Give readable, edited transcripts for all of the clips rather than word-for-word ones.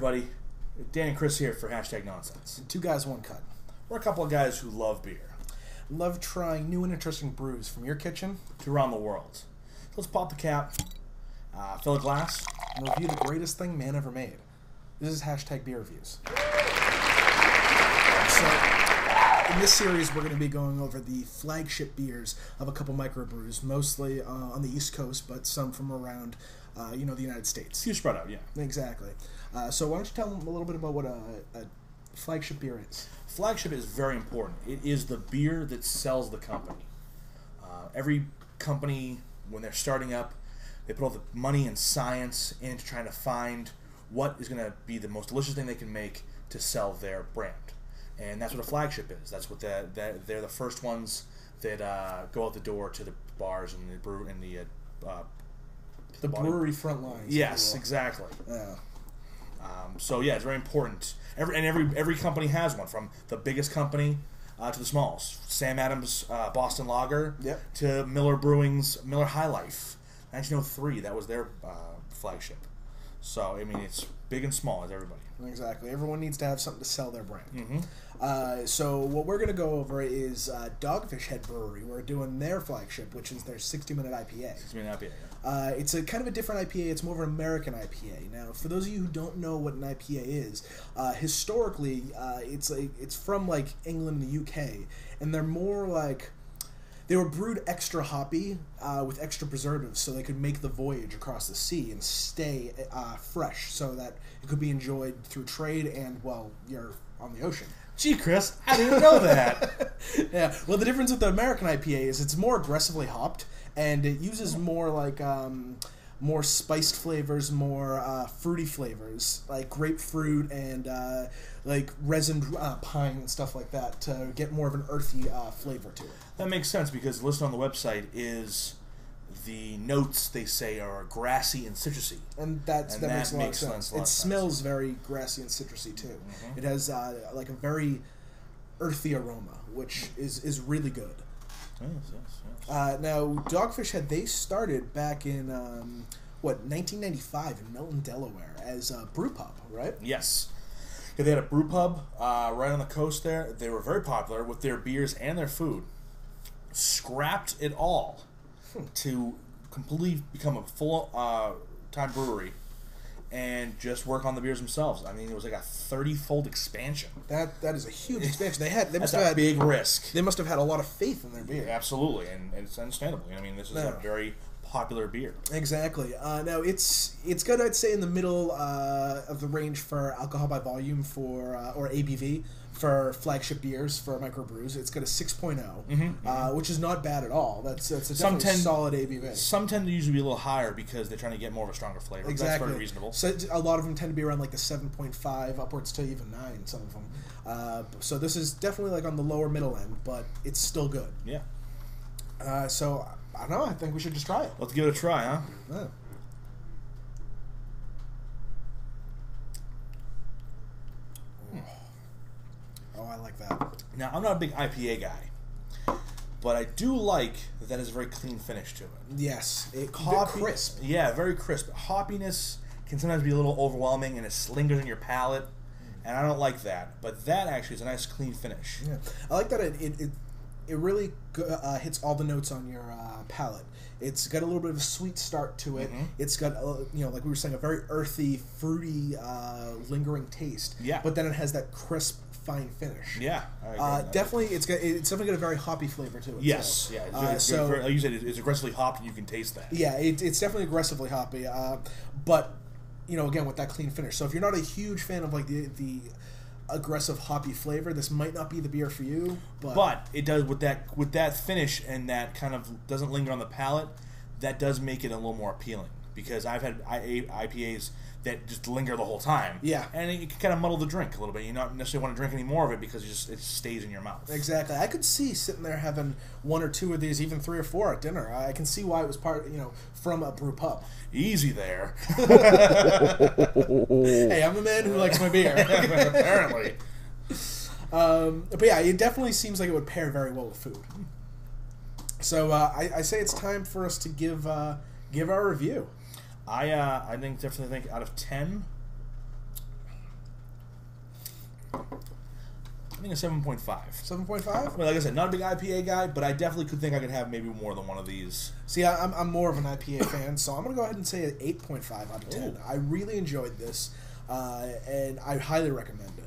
everybody. Dan and Chris here for Hashtag Nonsense. Two guys, one cut. We're a couple of guys who love beer. Love trying new and interesting brews from your kitchen to around the world. So let's pop the cap, fill a glass, and review the greatest thing man ever made. This is Hashtag Beer Reviews. So, in this series, we're going to be going over the flagship beers of a couple microbrews, mostly on the East Coast, but some from around, the United States. You spread out, yeah. Exactly. So why don't you tell them a little bit about what a flagship beer is? Flagship is very important. It is the beer that sells the company. Every company, when they're starting up, they put all the money and science into trying to find what is going to be the most delicious thing they can make to sell their brand. And that's what a flagship is. That's what they're the first ones that go out the door to the bars and the brew and the brewery front lines. Yes, exactly. Yeah. So yeah, it's very important. Every company has one, from the biggest company to the smallest. Sam Adams Boston Lager, yep, to Miller Brewing's Miller High Life. 1903, that was their flagship. So I mean, it's big and small as everybody. Exactly. Everyone needs to have something to sell their brand. Mm-hmm. So what we're going to go over is Dogfish Head Brewery. We're doing their flagship, which is their 60-minute IPA. 60-minute IPA, yeah. It's a kind of a different IPA. It's more of an American IPA. Now, for those of you who don't know what an IPA is, historically, it's from like England and the UK, and they're more like, they were brewed extra hoppy with extra preservatives, so they could make the voyage across the sea and stay fresh, so that it could be enjoyed through trade and while you're on the ocean. Gee, Chris, I didn't know that. Yeah. Well, the difference with the American IPA is it's more aggressively hopped, and it uses more like more spiced flavors, more fruity flavors, like grapefruit and like resin pine and stuff like that, to get more of an earthy flavor to it. That makes sense, because listed on the website is the notes they say are grassy and citrusy. And that makes a lot of sense. It smells very grassy and citrusy too. Mm-hmm. It has like a very earthy aroma, which is really good. Yes. Now, Dogfish Head, they started back in 1995 in Milton, Delaware, as a brew pub, right? Yes. Yeah, they had a brew pub right on the coast there. They were very popular with their beers and their food. Scrapped it all to completely become a full-time brewery and just work on the beers themselves. I mean, it was like a 30-fold expansion. That is a huge expansion. That's a big risk. They must have had a lot of faith in their beer. Absolutely, and it's understandable. I mean, this is a very popular beer. Exactly. Now, it's good, I'd say, in the middle of the range for alcohol by volume or ABV for flagship beers for microbrews. It's got a 6.0, which is not bad at all. That's a solid ABV. Some tend to usually be a little higher because they're trying to get more of a stronger flavor. Exactly. That's very reasonable. So a lot of them tend to be around like the 7.5 upwards to even 9, some of them. So this is definitely like on the lower middle end, but it's still good. Yeah. So I don't know. I think we should just try it. Let's give it a try, huh? Yeah. Oh, I like that. Now, I'm not a big IPA guy, but I do like that it has a very clean finish to it. Yes. Crisp. Yeah, very crisp. Hoppiness can sometimes be a little overwhelming, and it lingers in your palate, and I don't like that. But that actually is a nice, clean finish. Yeah. I like that it really hits all the notes on your palate. It's got a little bit of a sweet start to it. Mm-hmm. It's got, like we were saying, a very earthy, fruity, lingering taste. Yeah. But then it has that crisp, fine finish. Yeah. Definitely, it's definitely got a very hoppy flavor to it. Yes. So. Yeah. Like you said, it's aggressively hopped, and you can taste that. Yeah. It's definitely aggressively hoppy. But again, with that clean finish. So if you're not a huge fan of like the aggressive hoppy flavor, this might not be the beer for you, but it does with that finish, and that kind of doesn't linger on the palate. That does make it a little more appealing, because I've had IPAs that just linger the whole time. Yeah, and it can kind of muddle the drink a little bit. You don't necessarily want to drink any more of it because it stays in your mouth. Exactly. I could see sitting there having 1 or 2 of these, even 3 or 4 at dinner. I can see why it was from a brew pub. Easy there. Hey, I'm a man who likes my beer. Apparently. But yeah, it definitely seems like it would pair very well with food. So I say it's time for us to give our review. I definitely think out of 10, think a 7.5. 7.5? Well, like I said, not a big IPA guy, but I definitely could think I could have maybe more than one of these. See, I'm more of an IPA fan, so I'm going to go ahead and say an 8.5 out of 10. Ooh. I really enjoyed this, and I highly recommend it.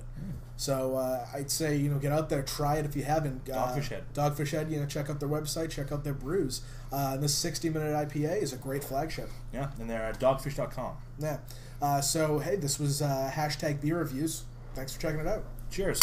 So I'd say, get out there, try it if you haven't. Dogfish Head. Dogfish Head, check out their website, check out their brews. This 60-minute IPA is a great flagship. Yeah, and they're at dogfish.com. Yeah. So, hey, this was #Beer Reviews. Thanks for checking it out. Cheers.